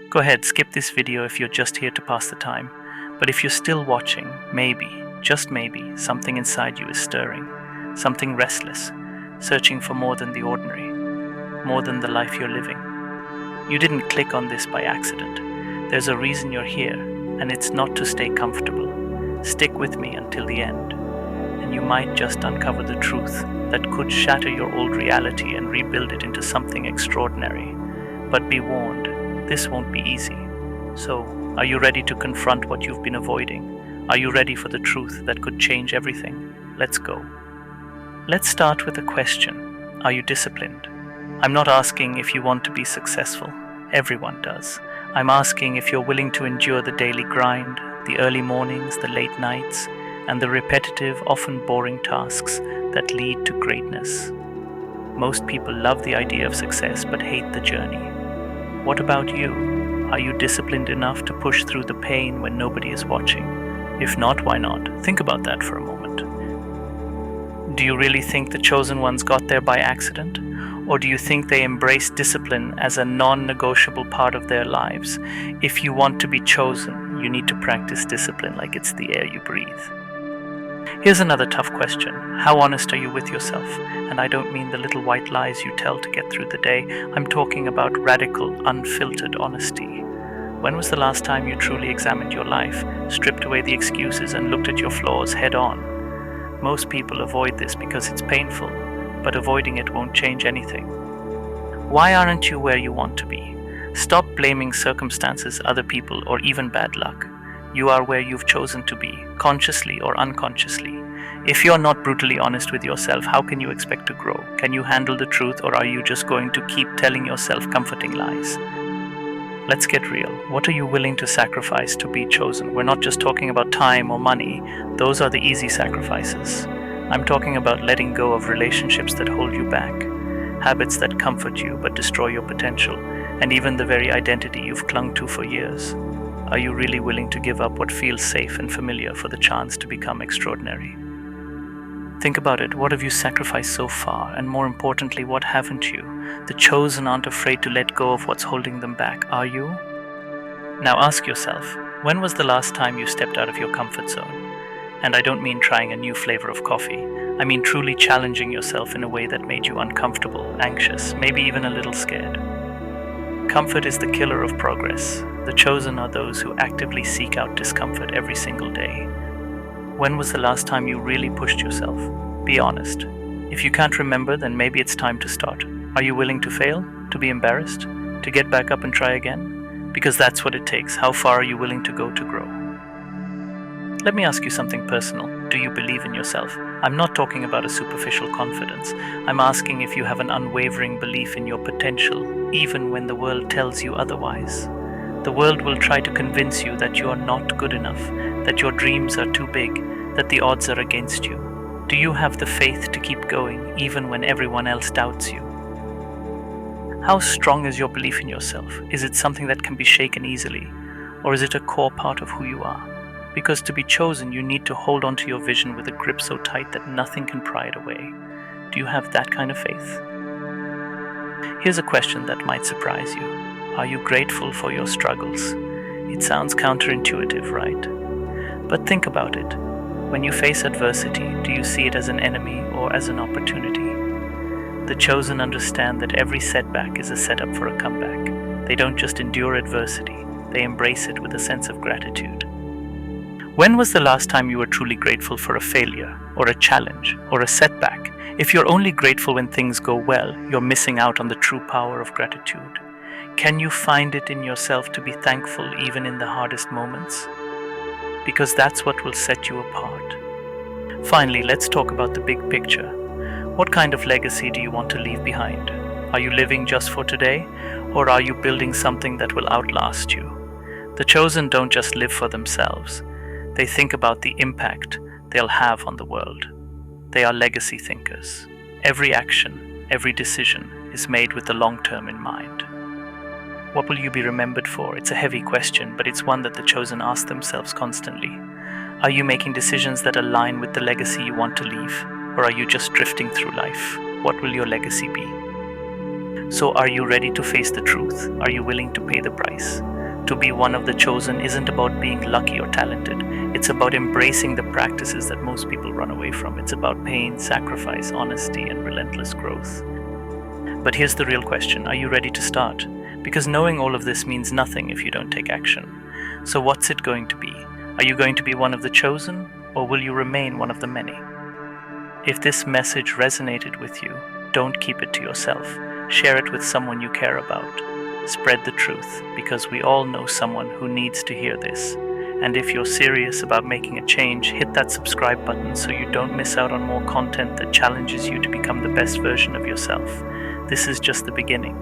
Go ahead, skip this video if you're just here to pass the time. But if you're still watching, maybe, just maybe, something inside you is stirring, something restless, searching for more than the ordinary, more than the life you're living. You didn't click on this by accident. There's a reason you're here, and it's not to stay comfortable. Stick with me until the end, and you might just uncover the truth that could shatter your old reality and rebuild it into something extraordinary. But be warned, this won't be easy. So, are you ready to confront what you've been avoiding? Are you ready for the truth that could change everything? Let's go. Let's start with a question. Are you disciplined? I'm not asking if you want to be successful. Everyone does. I'm asking if you're willing to endure the daily grind, the early mornings, the late nights, and the repetitive, often boring tasks that lead to greatness. Most people love the idea of success but hate the journey. What about you? Are you disciplined enough to push through the pain when nobody is watching? If not, why not? Think about that for a moment. Do you really think the chosen ones got there by accident? Or do you think they embrace discipline as a non-negotiable part of their lives? If you want to be chosen, you need to practice discipline like it's the air you breathe. Here's another tough question. How honest are you with yourself? And I don't mean the little white lies you tell to get through the day. I'm talking about radical, unfiltered honesty. When was the last time you truly examined your life, stripped away the excuses, and looked at your flaws head on? Most people avoid this because it's painful, but avoiding it won't change anything. Why aren't you where you want to be? Stop blaming circumstances, other people, or even bad luck. You are where you've chosen to be, consciously or unconsciously. If you're not brutally honest with yourself, how can you expect to grow? Can you handle the truth, or are you just going to keep telling yourself comforting lies? Let's get real. What are you willing to sacrifice to be chosen? We're not just talking about time or money. Those are the easy sacrifices. I'm talking about letting go of relationships that hold you back, habits that comfort you but destroy your potential, and even the very identity you've clung to for years. Are you really willing to give up what feels safe and familiar for the chance to become extraordinary? Think about it. What have you sacrificed so far? And more importantly, what haven't you? The chosen aren't afraid to let go of what's holding them back, are you? Now ask yourself, when was the last time you stepped out of your comfort zone? And I don't mean trying a new flavor of coffee. I mean truly challenging yourself in a way that made you uncomfortable, anxious, maybe even a little scared. Comfort is the killer of progress. The chosen are those who actively seek out discomfort every single day. When was the last time you really pushed yourself? Be honest. If you can't remember, then maybe it's time to start. Are you willing to fail? To be embarrassed? To get back up and try again? Because that's what it takes. How far are you willing to go to grow? Let me ask you something personal. Do you believe in yourself? I'm not talking about a superficial confidence. I'm asking if you have an unwavering belief in your potential, even when the world tells you otherwise. The world will try to convince you that you are not good enough, that your dreams are too big, that the odds are against you. Do you have the faith to keep going, even when everyone else doubts you? How strong is your belief in yourself? Is it something that can be shaken easily? Or is it a core part of who you are? Because to be chosen, you need to hold onto your vision with a grip so tight that nothing can pry it away. Do you have that kind of faith? Here's a question that might surprise you. Are you grateful for your struggles? It sounds counterintuitive, right? But think about it. When you face adversity, do you see it as an enemy or as an opportunity? The chosen understand that every setback is a setup for a comeback. They don't just endure adversity, they embrace it with a sense of gratitude. When was the last time you were truly grateful for a failure, or a challenge, or a setback? If you're only grateful when things go well, you're missing out on the true power of gratitude. Can you find it in yourself to be thankful even in the hardest moments? Because that's what will set you apart. Finally, let's talk about the big picture. What kind of legacy do you want to leave behind? Are you living just for today, or are you building something that will outlast you? The chosen don't just live for themselves. They think about the impact they'll have on the world. They are legacy thinkers. Every action, every decision is made with the long term in mind. What will you be remembered for? It's a heavy question, but it's one that the chosen ask themselves constantly. Are you making decisions that align with the legacy you want to leave? Or are you just drifting through life? What will your legacy be? So are you ready to face the truth? Are you willing to pay the price? To be one of the chosen isn't about being lucky or talented. It's about embracing the practices that most people run away from. It's about pain, sacrifice, honesty, and relentless growth. But here's the real question. Are you ready to start? Because knowing all of this means nothing if you don't take action. So what's it going to be? Are you going to be one of the chosen, or will you remain one of the many? If this message resonated with you, don't keep it to yourself. Share it with someone you care about. Spread the truth, because we all know someone who needs to hear this. And if you're serious about making a change, hit that subscribe button so you don't miss out on more content that challenges you to become the best version of yourself. This is just the beginning.